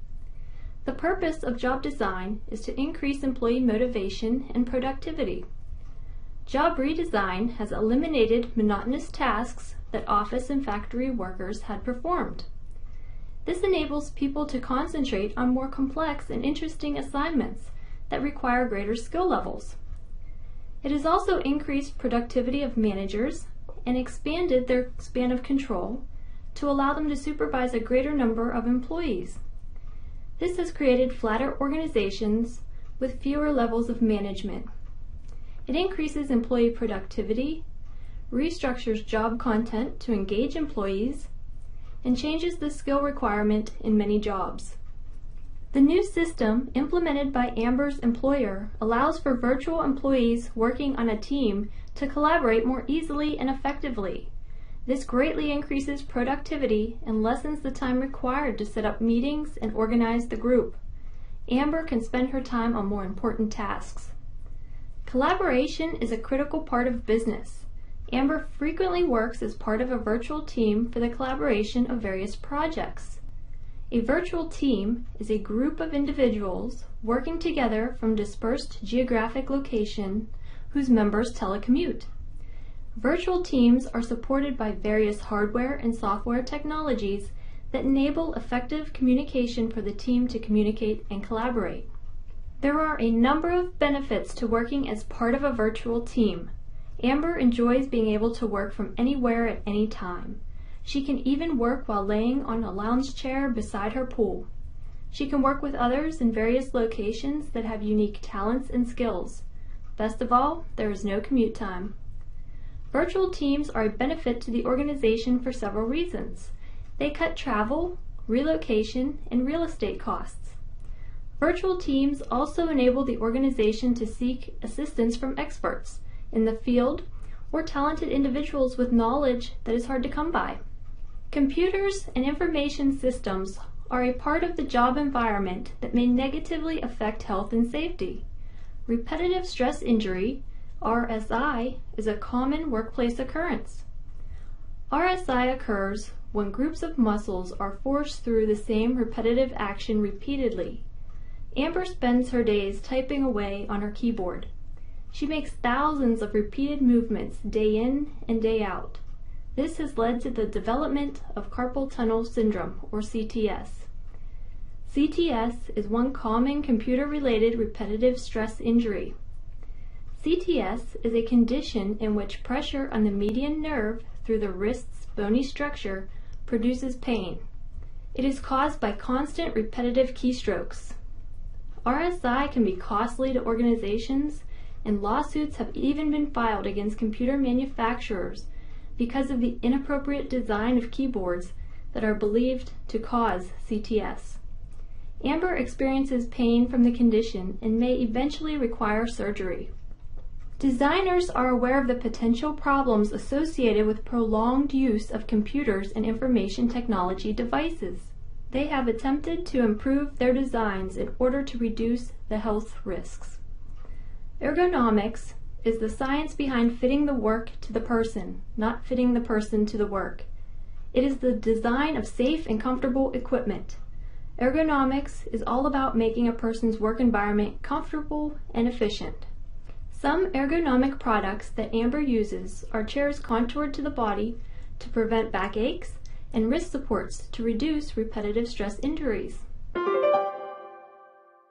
The purpose of job design is to increase employee motivation and productivity. Job redesign has eliminated monotonous tasks that office and factory workers had performed. This enables people to concentrate on more complex and interesting assignments that require greater skill levels. It has also increased productivity of managers and expanded their span of control to allow them to supervise a greater number of employees. This has created flatter organizations with fewer levels of management. It increases employee productivity, restructures job content to engage employees, and changes the skill requirement in many jobs. The new system implemented by Amber's employer allows for virtual employees working on a team to collaborate more easily and effectively. This greatly increases productivity and lessens the time required to set up meetings and organize the group. Amber can spend her time on more important tasks. Collaboration is a critical part of business. Amber frequently works as part of a virtual team for the collaboration of various projects. A virtual team is a group of individuals working together from dispersed geographic location whose members telecommute. Virtual teams are supported by various hardware and software technologies that enable effective communication for the team to communicate and collaborate. There are a number of benefits to working as part of a virtual team. Amber enjoys being able to work from anywhere at any time. She can even work while laying on a lounge chair beside her pool. She can work with others in various locations that have unique talents and skills. Best of all, there is no commute time. Virtual teams are a benefit to the organization for several reasons. They cut travel, relocation, and real estate costs. Virtual teams also enable the organization to seek assistance from experts in the field or talented individuals with knowledge that is hard to come by. Computers and information systems are a part of the job environment that may negatively affect health and safety. Repetitive stress injury, RSI, is a common workplace occurrence. RSI occurs when groups of muscles are forced through the same repetitive action repeatedly. Amber spends her days typing away on her keyboard. She makes thousands of repeated movements day in and day out. This has led to the development of carpal tunnel syndrome, or CTS. CTS is one common computer-related repetitive stress injury. CTS is a condition in which pressure on the median nerve through the wrist's bony structure produces pain. It is caused by constant repetitive keystrokes. RSI can be costly to organizations, and lawsuits have even been filed against computer manufacturers because of the inappropriate design of keyboards that are believed to cause CTS. Amber experiences pain from the condition and may eventually require surgery. Designers are aware of the potential problems associated with prolonged use of computers and information technology devices. They have attempted to improve their designs in order to reduce the health risks. Ergonomics is the science behind fitting the work to the person, not fitting the person to the work. It is the design of safe and comfortable equipment. Ergonomics is all about making a person's work environment comfortable and efficient. Some ergonomic products that Amber uses are chairs contoured to the body to prevent backaches and wrist supports to reduce repetitive stress injuries.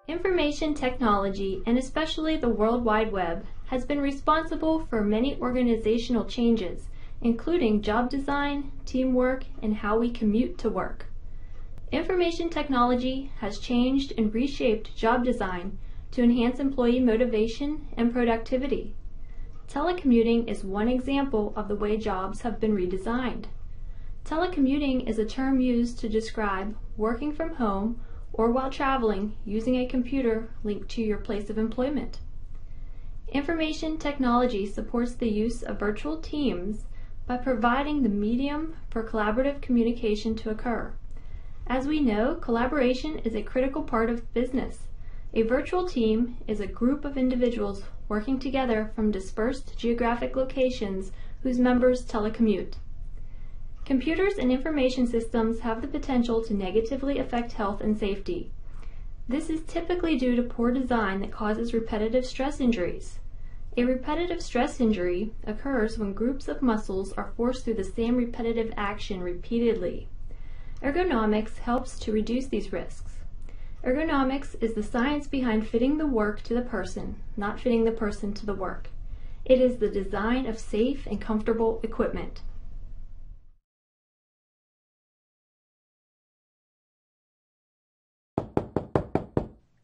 Information technology, and especially the World Wide Web, has been responsible for many organizational changes, including job design, teamwork, and how we commute to work. Information technology has changed and reshaped job design to enhance employee motivation and productivity. Telecommuting is one example of the way jobs have been redesigned. Telecommuting is a term used to describe working from home or while traveling using a computer linked to your place of employment. Information technology supports the use of virtual teams by providing the medium for collaborative communication to occur. As we know, collaboration is a critical part of business. A virtual team is a group of individuals working together from dispersed geographic locations whose members telecommute. Computers and information systems have the potential to negatively affect health and safety. This is typically due to poor design that causes repetitive stress injuries. A repetitive stress injury occurs when groups of muscles are forced through the same repetitive action repeatedly. Ergonomics helps to reduce these risks. Ergonomics is the science behind fitting the work to the person, not fitting the person to the work. It is the design of safe and comfortable equipment.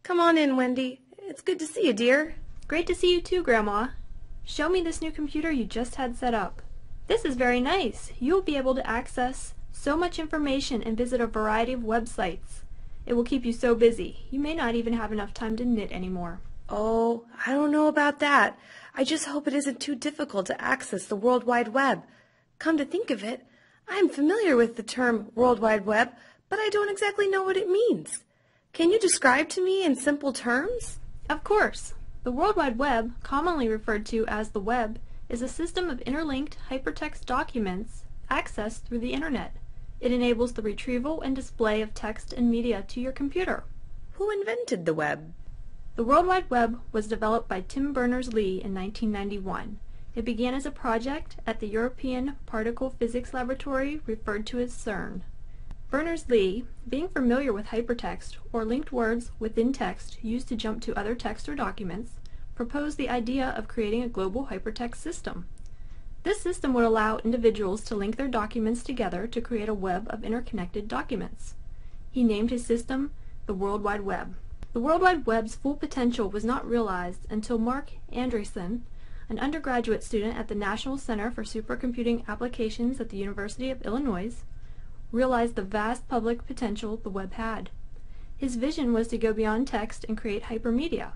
Come on in, Wendy. It's good to see you, dear. Great to see you too, Grandma. Show me this new computer you just had set up. This is very nice. You'll be able to access so much information and visit a variety of websites. It will keep you so busy. You may not even have enough time to knit anymore. Oh, I don't know about that. I just hope it isn't too difficult to access the World Wide Web. Come to think of it, I'm familiar with the term World Wide Web, but I don't exactly know what it means. Can you describe to me in simple terms? Of course. The World Wide Web, commonly referred to as the web, is a system of interlinked hypertext documents accessed through the Internet. It enables the retrieval and display of text and media to your computer. Who invented the web? The World Wide Web was developed by Tim Berners-Lee in 1991. It began as a project at the European Particle Physics Laboratory, referred to as CERN. Berners-Lee, being familiar with hypertext, or linked words within text used to jump to other text or documents, proposed the idea of creating a global hypertext system. This system would allow individuals to link their documents together to create a web of interconnected documents. He named his system the World Wide Web. The World Wide Web's full potential was not realized until Mark Andreessen, an undergraduate student at the National Center for Supercomputing Applications at the University of Illinois, realized the vast public potential the web had. His vision was to go beyond text and create hypermedia.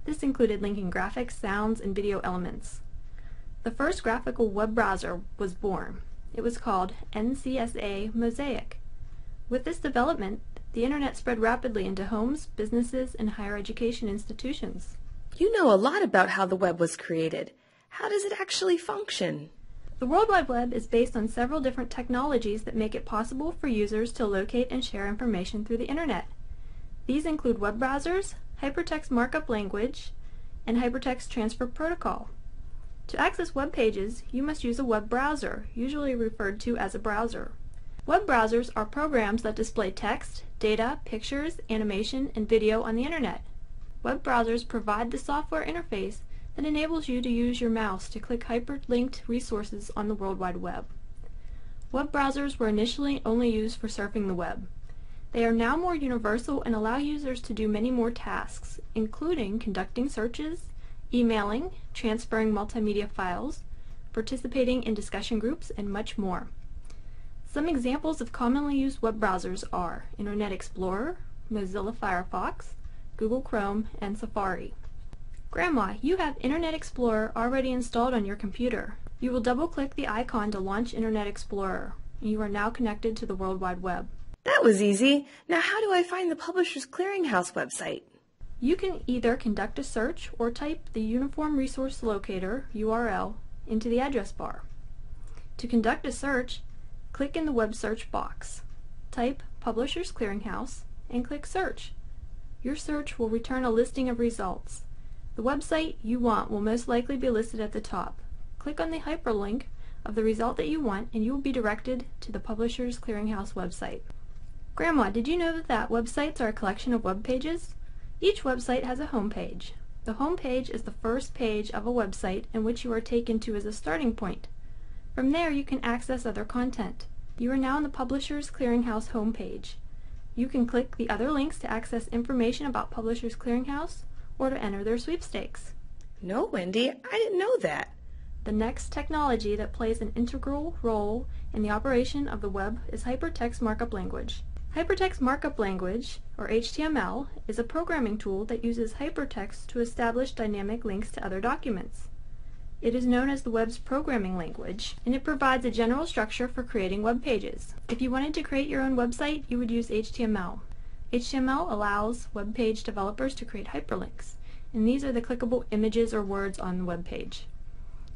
This included linking graphics, sounds, and video elements. The first graphical web browser was born. It was called NCSA Mosaic. With this development, the Internet spread rapidly into homes, businesses, and higher education institutions. You know a lot about how the web was created. How does it actually function? The World Wide Web is based on several different technologies that make it possible for users to locate and share information through the Internet. These include web browsers, hypertext markup language, and hypertext transfer protocol. To access web pages, you must use a web browser, usually referred to as a browser. Web browsers are programs that display text, data, pictures, animation, and video on the Internet. Web browsers provide the software interface that enables you to use your mouse to click hyperlinked resources on the World Wide Web. Web browsers were initially only used for surfing the web. They are now more universal and allow users to do many more tasks, including conducting searches, emailing, transferring multimedia files, participating in discussion groups, and much more. Some examples of commonly used web browsers are Internet Explorer, Mozilla Firefox, Google Chrome, and Safari. Grandma, you have Internet Explorer already installed on your computer. You will double-click the icon to launch Internet Explorer, and you are now connected to the World Wide Web. That was easy. Now how do I find the Publishers Clearinghouse website? You can either conduct a search or type the Uniform Resource Locator, URL, into the address bar. To conduct a search, click in the web search box. Type Publishers Clearinghouse and click Search. Your search will return a listing of results. The website you want will most likely be listed at the top. Click on the hyperlink of the result that you want and you will be directed to the Publishers Clearinghouse website. Grandma, did you know that websites are a collection of web pages? Each website has a home page. The home page is the first page of a website in which you are taken to as a starting point. From there you can access other content. You are now on the Publishers Clearinghouse home page. You can click the other links to access information about Publishers Clearinghouse or to enter their sweepstakes. No, Wendy, I didn't know that. The next technology that plays an integral role in the operation of the web is hypertext markup language. Hypertext markup language, or HTML, is a programming tool that uses hypertext to establish dynamic links to other documents. It is known as the web's programming language, and it provides a general structure for creating web pages. If you wanted to create your own website, you would use HTML. HTML allows web page developers to create hyperlinks, and these are the clickable images or words on the web page.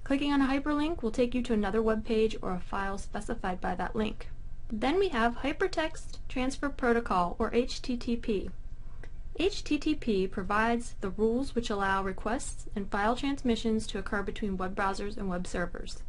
Clicking on a hyperlink will take you to another web page or a file specified by that link. Then we have Hypertext Transfer Protocol, or HTTP. HTTP provides the rules which allow requests and file transmissions to occur between web browsers and web servers.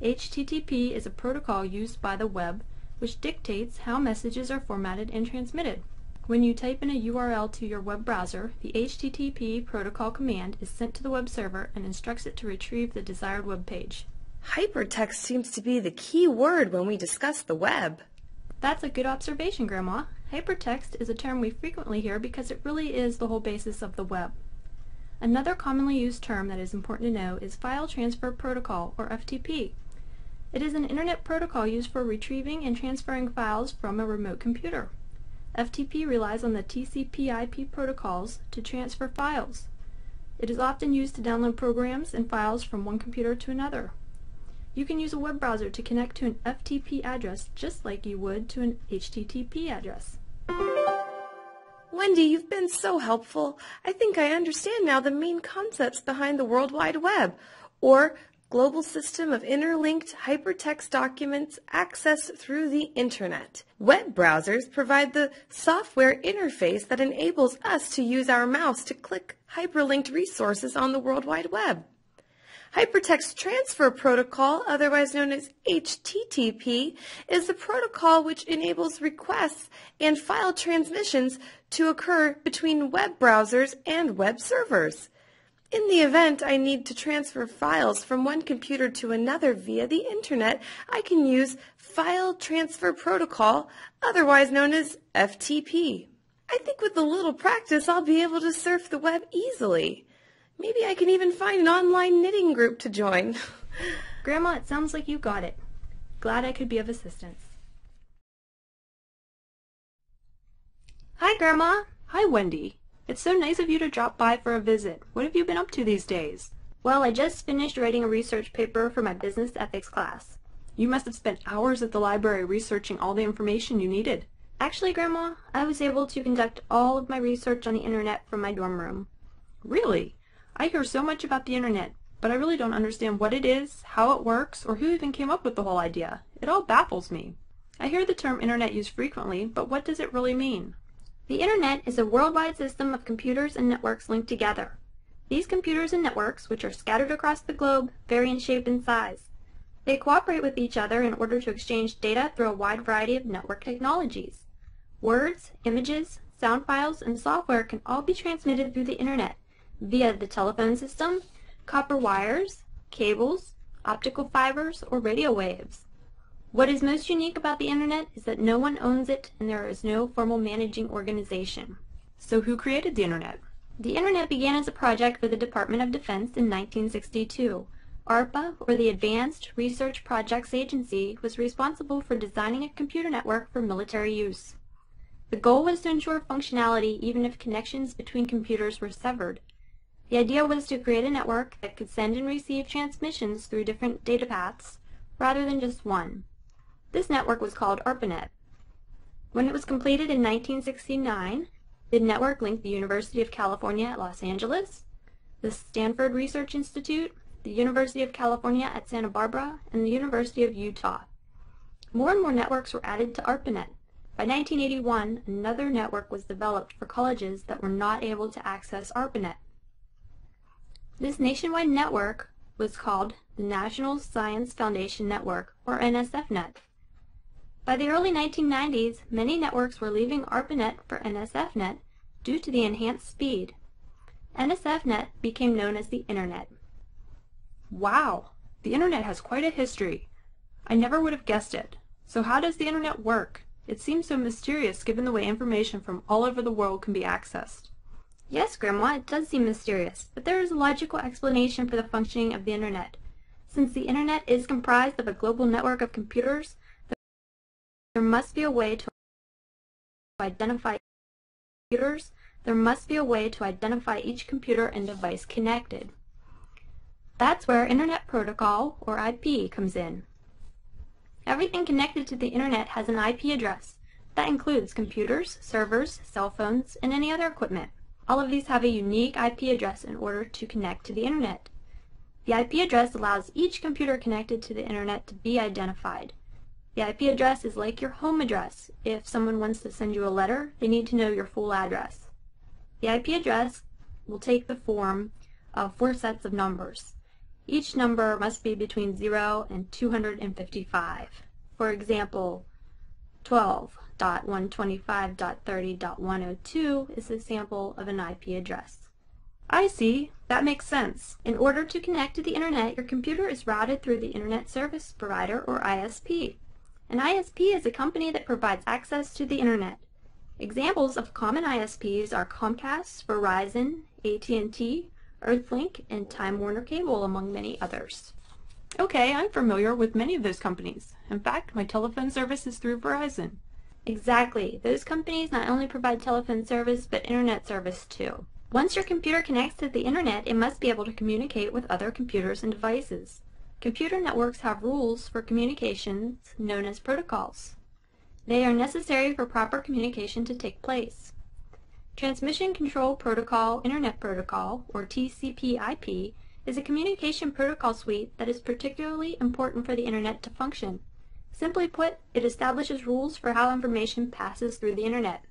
HTTP is a protocol used by the web which dictates how messages are formatted and transmitted. When you type in a URL to your web browser, the HTTP protocol command is sent to the web server and instructs it to retrieve the desired web page. Hypertext seems to be the key word when we discuss the web. That's a good observation, Grandma. Hypertext is a term we frequently hear because it really is the whole basis of the web. Another commonly used term that is important to know is File Transfer Protocol, or FTP. It is an internet protocol used for retrieving and transferring files from a remote computer. FTP relies on the TCP/IP protocols to transfer files. It is often used to download programs and files from one computer to another. You can use a web browser to connect to an FTP address just like you would to an HTTP address. Wendy, you've been so helpful. I think I understand now the main concepts behind the World Wide Web, or global system of interlinked hypertext documents accessed through the internet. Web browsers provide the software interface that enables us to use our mouse to click hyperlinked resources on the World Wide Web. Hypertext Transfer Protocol, otherwise known as HTTP, is the protocol which enables requests and file transmissions to occur between web browsers and web servers. In the event I need to transfer files from one computer to another via the internet, I can use File Transfer Protocol, otherwise known as FTP. I think with a little practice I'll be able to surf the web easily. Maybe I can even find an online knitting group to join. Grandma, it sounds like you got it. Glad I could be of assistance. Hi, Grandma. Hi, Wendy. It's so nice of you to drop by for a visit. What have you been up to these days? Well, I just finished writing a research paper for my business ethics class. You must have spent hours at the library researching all the information you needed. Actually, Grandma, I was able to conduct all of my research on the internet from my dorm room. Really? I hear so much about the internet, but I really don't understand what it is, how it works, or who even came up with the whole idea. It all baffles me. I hear the term internet used frequently, but what does it really mean? The internet is a worldwide system of computers and networks linked together. These computers and networks, which are scattered across the globe, vary in shape and size. They cooperate with each other in order to exchange data through a wide variety of network technologies. Words, images, sound files, and software can all be transmitted through the internet via the telephone system, copper wires, cables, optical fibers, or radio waves. What is most unique about the internet is that no one owns it and there is no formal managing organization. So who created the internet? The internet began as a project for the Department of Defense in 1962. ARPA, or the Advanced Research Projects Agency, was responsible for designing a computer network for military use. The goal was to ensure functionality even if connections between computers were severed. The idea was to create a network that could send and receive transmissions through different data paths, rather than just one. This network was called ARPANET. When it was completed in 1969, the network linked the University of California at Los Angeles, the Stanford Research Institute, the University of California at Santa Barbara, and the University of Utah. More and more networks were added to ARPANET. By 1981, another network was developed for colleges that were not able to access ARPANET. This nationwide network was called the National Science Foundation Network, or NSFNet. By the early 1990s, many networks were leaving ARPANET for NSFNet due to the enhanced speed. NSFNet became known as the Internet. Wow! The internet has quite a history. I never would have guessed it. So how does the internet work? It seems so mysterious given the way information from all over the world can be accessed. Yes, Grandma, it does seem mysterious, but there is a logical explanation for the functioning of the internet. Since the internet is comprised of a global network of computers, there must be a way to identify each computer and device connected. That's where Internet Protocol, or IP, comes in. Everything connected to the internet has an IP address. That includes computers, servers, cell phones, and any other equipment. All of these have a unique IP address in order to connect to the internet. The IP address allows each computer connected to the internet to be identified. The IP address is like your home address. If someone wants to send you a letter, they need to know your full address. The IP address will take the form of 4 sets of numbers. Each number must be between 0 and 255. For example, 12.125.30.102 is a sample of an IP address. I see. That makes sense. In order to connect to the Internet, your computer is routed through the Internet Service Provider, or ISP. An ISP is a company that provides access to the Internet. Examples of common ISPs are Comcast, Verizon, AT&T, Earthlink, and Time Warner Cable, among many others. Okay, I'm familiar with many of those companies. In fact, my telephone service is through Verizon. Exactly. Those companies not only provide telephone service, but Internet service too. Once your computer connects to the Internet, it must be able to communicate with other computers and devices. Computer networks have rules for communications known as protocols. They are necessary for proper communication to take place. Transmission Control Protocol Internet Protocol, or TCP/IP, is a communication protocol suite that is particularly important for the Internet to function. Simply put, it establishes rules for how information passes through the Internet.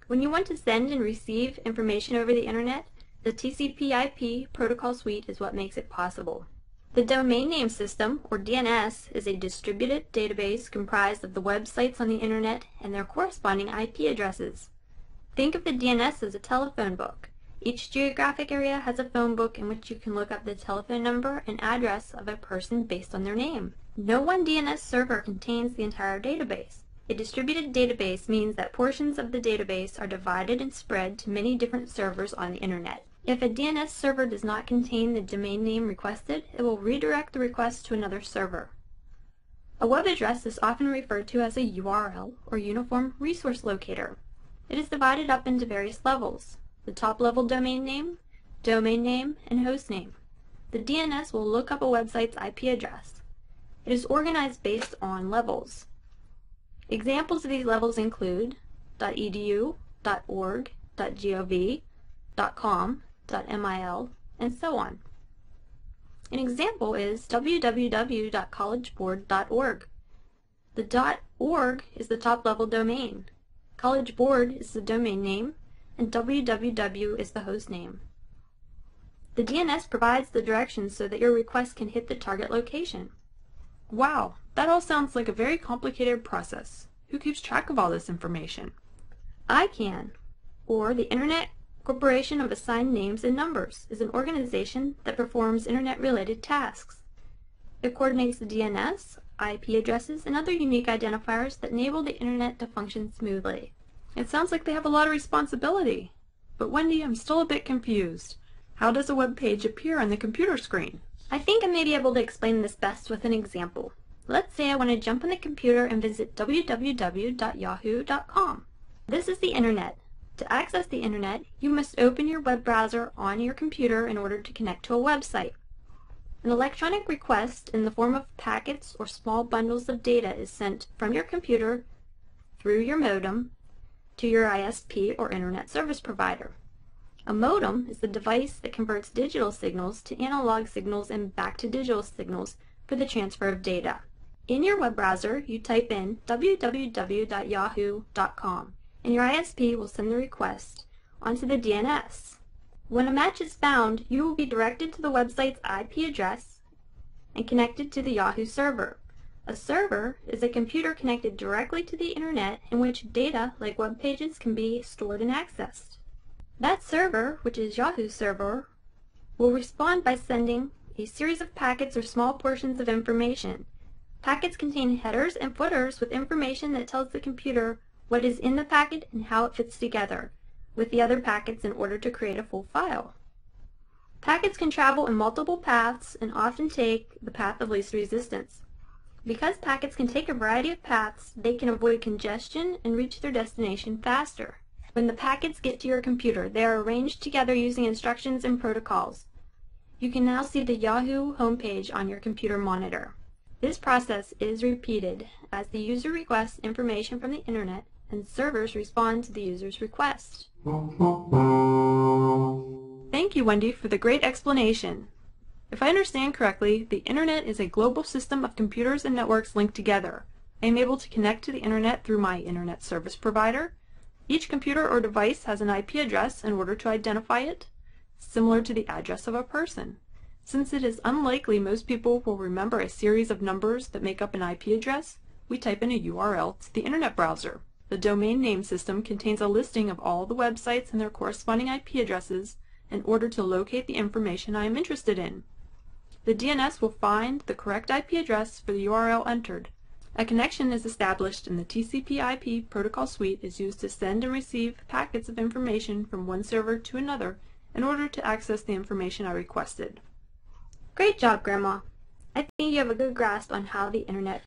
When you want to send and receive information over the Internet, the TCP/IP protocol suite is what makes it possible. The Domain Name System, or DNS, is a distributed database comprised of the websites on the Internet and their corresponding IP addresses. Think of the DNS as a telephone book. Each geographic area has a phone book in which you can look up the telephone number and address of a person based on their name. No one DNS server contains the entire database. A distributed database means that portions of the database are divided and spread to many different servers on the Internet. If a DNS server does not contain the domain name requested, it will redirect the request to another server. A web address is often referred to as a URL, or Uniform Resource Locator. It is divided up into various levels: the top-level domain name, and host name. The DNS will look up a website's IP address. It is organized based on levels. Examples of these levels include .edu, .org, .gov, .com, .mil, and so on. An example is www.collegeboard.org. The .org is the top-level domain. College Board is the domain name, and www is the host name. The DNS provides the directions so that your request can hit the target location. Wow, that all sounds like a very complicated process. Who keeps track of all this information? I can, or the Internet Corporation of Assigned Names and Numbers is an organization that performs Internet-related tasks. It coordinates the DNS, IP addresses, and other unique identifiers that enable the Internet to function smoothly. It sounds like they have a lot of responsibility. But Wendy, I'm still a bit confused. How does a web page appear on the computer screen? I think I may be able to explain this best with an example. Let's say I want to jump on the computer and visit www.yahoo.com. This is the Internet. To access the Internet, you must open your web browser on your computer in order to connect to a website. An electronic request in the form of packets or small bundles of data is sent from your computer through your modem to your ISP or Internet Service Provider. A modem is the device that converts digital signals to analog signals and back to digital signals for the transfer of data. In your web browser, you type in www.yahoo.com, and your ISP will send the request onto the DNS. When a match is found, you will be directed to the website's IP address and connected to the Yahoo server. A server is a computer connected directly to the Internet in which data, like web pages, can be stored and accessed. That server, which is Yahoo's server, will respond by sending a series of packets or small portions of information. Packets contain headers and footers with information that tells the computer what is in the packet and how it fits together with the other packets in order to create a full file. Packets can travel in multiple paths and often take the path of least resistance. Because packets can take a variety of paths, they can avoid congestion and reach their destination faster. When the packets get to your computer, they are arranged together using instructions and protocols. You can now see the Yahoo homepage on your computer monitor. This process is repeated as the user requests information from the Internet and servers respond to the user's request. Thank you, Wendy, for the great explanation. If I understand correctly, the Internet is a global system of computers and networks linked together. I am able to connect to the Internet through my Internet Service Provider, Each computer or device has an IP address in order to identify it, similar to the address of a person. Since it is unlikely most people will remember a series of numbers that make up an IP address, we type in a URL to the internet browser. The domain name system contains a listing of all the websites and their corresponding IP addresses in order to locate the information I am interested in. The DNS will find the correct IP address for the URL entered. A connection is established and the TCP/IP protocol suite is used to send and receive packets of information from one server to another in order to access the information I requested. Great job, Grandma. I think you have a good grasp on how the internet